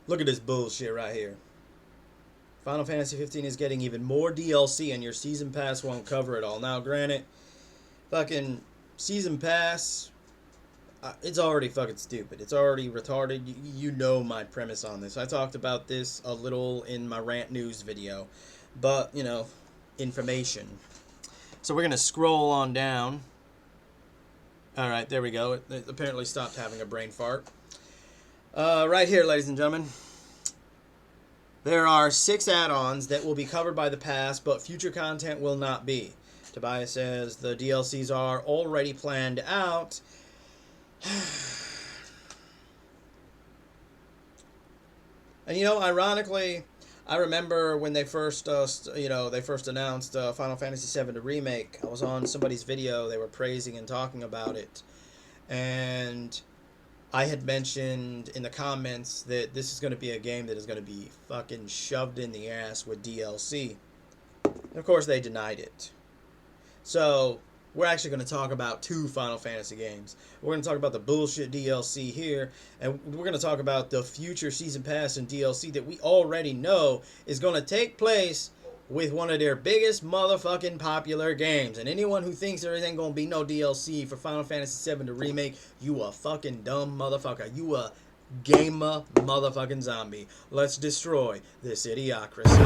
Look at this bullshit right here. Final Fantasy 15 is getting even more DLC, and your season pass won't cover it all. Now, granted, fucking season pass, it's already fucking stupid. It's already retarded. You know my premise on this. I talked about this a little in my rant news video, but you know, information. So we're gonna scroll on down. All right, there we go. It apparently stopped having a brain fart. Right here, ladies and gentlemen. There are 6 add-ons that will be covered by the pass, but future content will not be. Tobias says the DLCs are already planned out. And you know, ironically, I remember when they first, announced Final Fantasy VII Remake. I was on somebody's video. They were praising and talking about it, and I had mentioned in the comments that this is going to be a game that is going to be fucking shoved in the ass with DLC. And of course, they denied it. So, we're actually going to talk about 2 Final Fantasy games. We're going to talk about the bullshit DLC here, and we're going to talk about the future Season Pass and DLC that we already know is going to take place with one of their biggest motherfucking popular games. And anyone who thinks there ain't going to be no DLC for Final Fantasy VII to Remake, you a fucking dumb motherfucker. You a gamer motherfucking zombie. Let's destroy this idiocracy.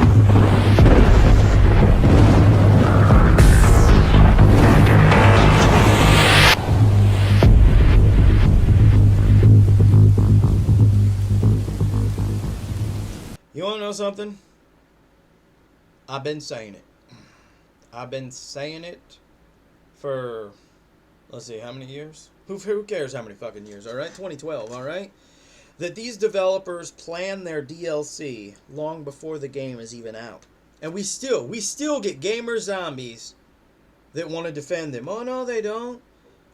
You want to know something? I've been saying it. I've been saying it for, let's see, how many years? Who cares how many fucking years, alright? 2012, alright? That these developers plan their DLC long before the game is even out. And we still get gamer zombies that want to defend them. Oh, no, they don't.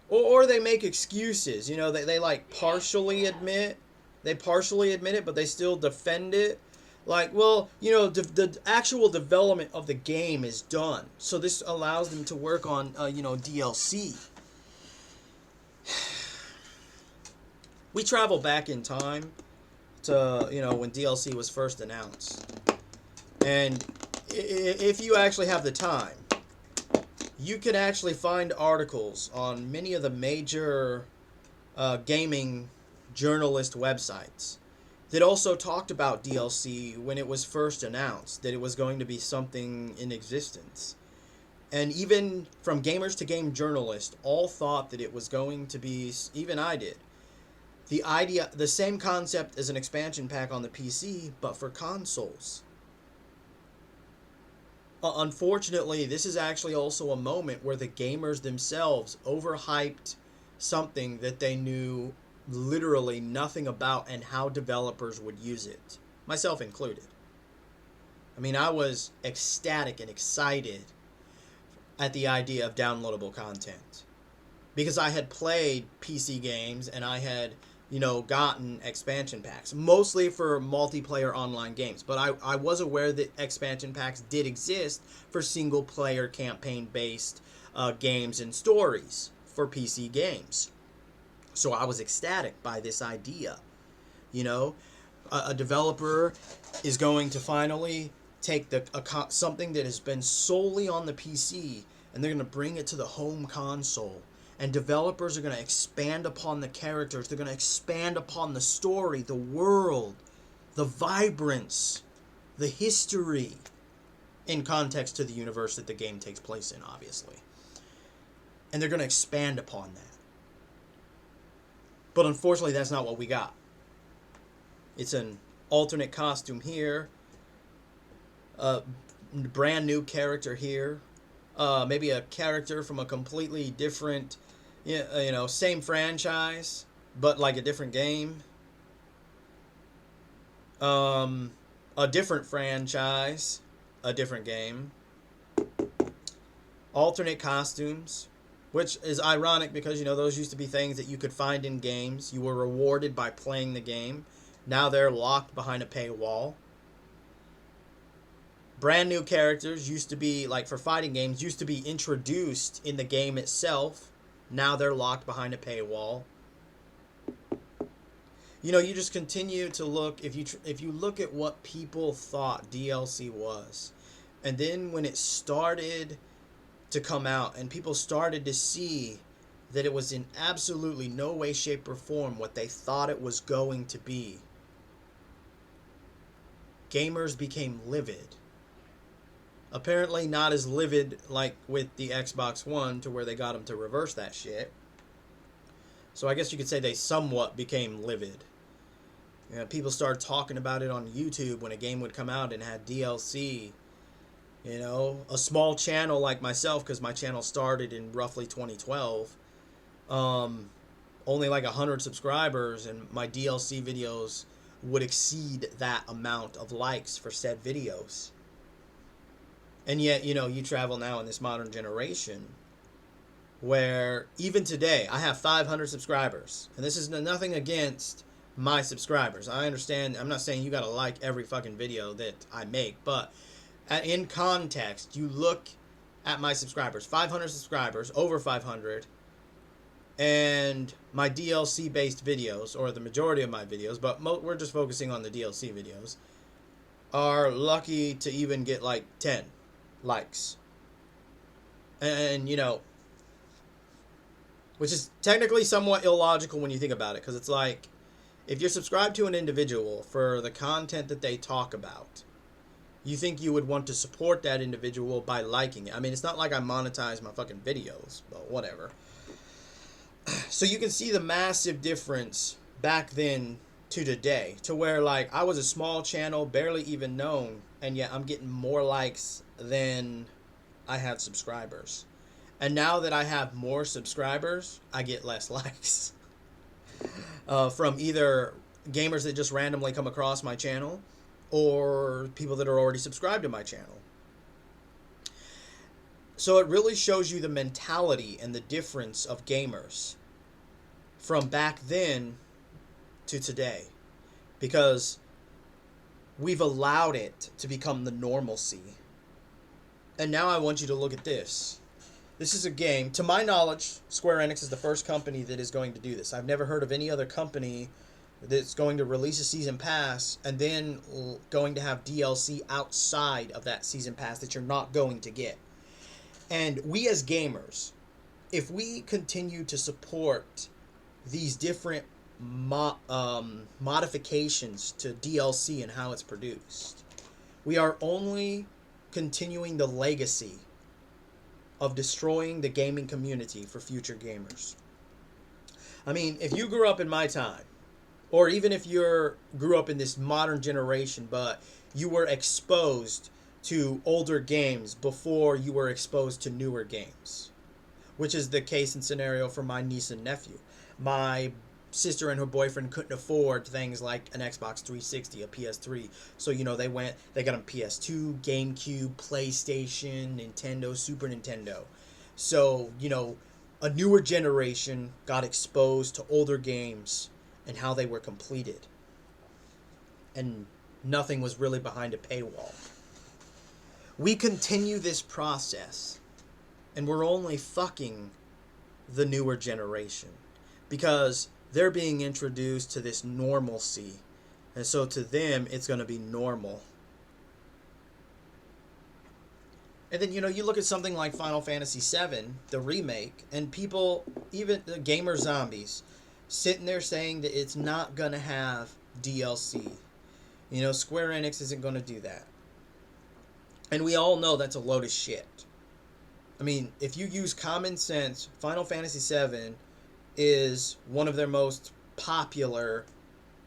Or they make excuses. You know, they like partially admit it, but they still defend it. Like, well, you know, the actual development of the game is done. So this allows them to work on, DLC. We travel back in time to, when DLC was first announced. And if you actually have the time, you can actually find articles on many of the major gaming journalist websites that also talked about DLC when it was first announced, that it was going to be something in existence. And even from gamers to game journalists, all thought that it was going to be, even I did, the same concept as an expansion pack on the PC, but for consoles. Unfortunately, this is actually also a moment where the gamers themselves overhyped something that they knew literally nothing about and how developers would use it, myself included. I mean, I was ecstatic and excited at the idea of downloadable content because I had played PC games and I had, gotten expansion packs, mostly for multiplayer online games. But I was aware that expansion packs did exist for single player campaign based games and stories for PC games. So I was ecstatic by this idea. A developer is going to finally take something that has been solely on the PC and they're going to bring it to the home console. And developers are going to expand upon the characters. They're going to expand upon the story, the world, the vibrance, the history in context to the universe that the game takes place in, obviously. And they're going to expand upon that. But unfortunately, that's not what we got. It's an alternate costume here. A brand new character here. Maybe a character from a completely different, same franchise, but like a different game. A different franchise, a different game. Alternate costumes. Which is ironic because, those used to be things that you could find in games. You were rewarded by playing the game. Now they're locked behind a paywall. Brand new characters used to be, like for fighting games, used to be introduced in the game itself. Now they're locked behind a paywall. you just continue to look. If you look at what people thought DLC was, and then when it started to come out and people started to see that it was in absolutely no way, shape, or form what they thought it was going to be, gamers became livid. Apparently not as livid like with the Xbox One, to where they got them to reverse that shit. So I guess you could say they somewhat became livid. People started talking about it on YouTube when a game would come out and had DLC. A small channel like myself, because my channel started in roughly 2012, only like 100 subscribers, and my DLC videos would exceed that amount of likes for said videos. And yet, you travel now in this modern generation where even today I have 500 subscribers. And this is nothing against my subscribers. I understand. I'm not saying you gotta like every fucking video that I make, but in context, you look at my subscribers, 500 subscribers, over 500, and my DLC based videos, or the majority of my videos, but we're just focusing on the DLC videos, are lucky to even get like 10 likes. And which is technically somewhat illogical when you think about it, because it's like, if you're subscribed to an individual for the content that they talk about, you think you would want to support that individual by liking it. I mean, it's not like I monetize my fucking videos, but whatever. So you can see the massive difference back then to today, to where like I was a small channel, barely even known, and yet I'm getting more likes than I have subscribers. And now that I have more subscribers, I get less likes. From either gamers that just randomly come across my channel, or people that are already subscribed to my channel. So it really shows you the mentality and the difference of gamers from back then to today. Because we've allowed it to become the normalcy. And now I want you to look at this. This is a game, to my knowledge, Square Enix is the first company that is going to do this. I've never heard of any other company that's going to release a season pass and then going to have DLC outside of that season pass that you're not going to get. And we as gamers, if we continue to support these different modifications to DLC and how it's produced, we are only continuing the legacy of destroying the gaming community for future gamers. I mean, if you grew up in my time, or even if you grew up in this modern generation, but you were exposed to older games before you were exposed to newer games, which is the case and scenario for my niece and nephew. My sister and her boyfriend couldn't afford things like an Xbox 360, a PS3. So, they got a PS2, GameCube, PlayStation, Nintendo, Super Nintendo. So, a newer generation got exposed to older games and how they were completed. And nothing was really behind a paywall. We continue this process, and we're only fucking the newer generation, because they're being introduced to this normalcy, and so to them it's going to be normal. And then you look at something like Final Fantasy VII, the remake, and people, even the gamer zombies, sitting there saying that it's not going to have DLC. Square Enix isn't going to do that. And we all know that's a load of shit. I mean, if you use common sense, Final Fantasy VII is one of their most popular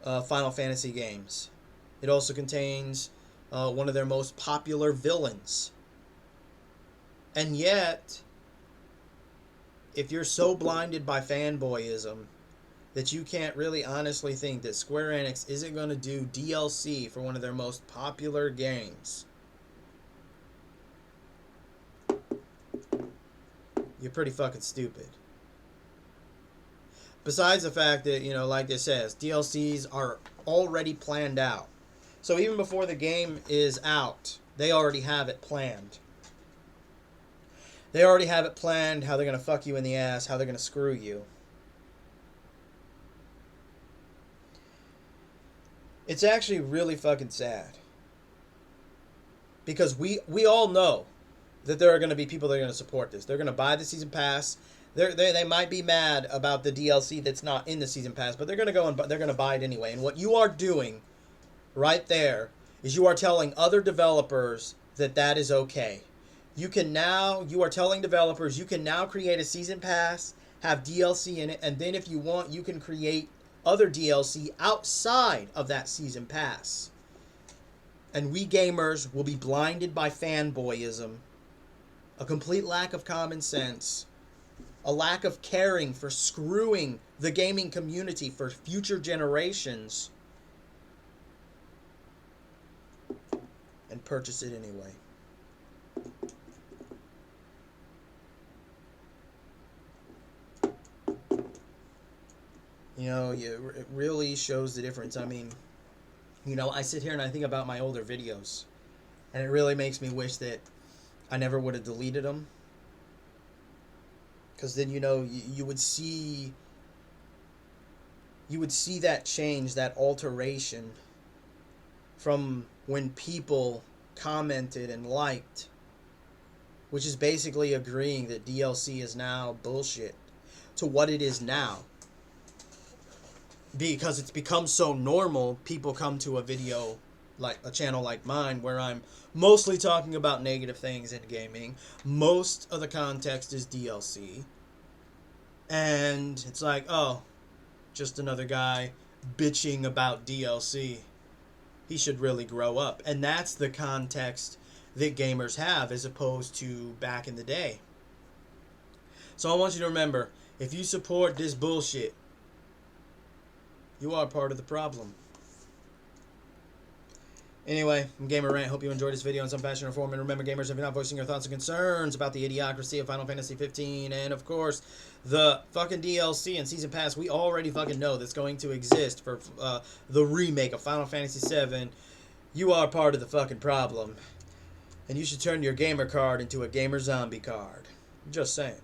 Final Fantasy games. It also contains one of their most popular villains. And yet, if you're so blinded by fanboyism that you can't really honestly think that Square Enix isn't going to do DLC for one of their most popular games, you're pretty fucking stupid. Besides the fact that, like it says, DLCs are already planned out. So even before the game is out, they already have it planned. They already have it planned how they're going to fuck you in the ass, how they're going to screw you. It's actually really fucking sad. Because we all know that there are going to be people that are going to support this. They're going to buy the season pass. They might be mad about the DLC that's not in the season pass, but they're going to go and they're going to buy it anyway. And what you are doing right there is you are telling other developers that that is okay. You are telling developers you can now create a season pass, have DLC in it, and then if you want, you can create other DLC outside of that season pass. And we gamers will be blinded by fanboyism, a complete lack of common sense, a lack of caring for screwing the gaming community for future generations, and purchase it anyway. You know, it really shows the difference. I mean, you know, I sit here and I think about my older videos, and it really makes me wish that I never would have deleted them. Because then, you know, you would see that change, that alteration from when people commented and liked, which is basically agreeing that DLC is now bullshit, to what it is now. Because it's become so normal, people come to a video, like a channel like mine, where I'm mostly talking about negative things in gaming. Most of the context is DLC. And it's like, oh, just another guy bitching about DLC. He should really grow up. And that's the context that gamers have, as opposed to back in the day. So I want you to remember, if you support this bullshit, you are part of the problem. Anyway, I'm Gamer Rant. Hope you enjoyed this video in some fashion or form. And remember, gamers, if you're not voicing your thoughts and concerns about the idiocracy of Final Fantasy 15 and, of course, the fucking DLC and Season Pass we already fucking know that's going to exist for the remake of Final Fantasy 7, you are part of the fucking problem. And you should turn your gamer card into a gamer zombie card. I'm just saying.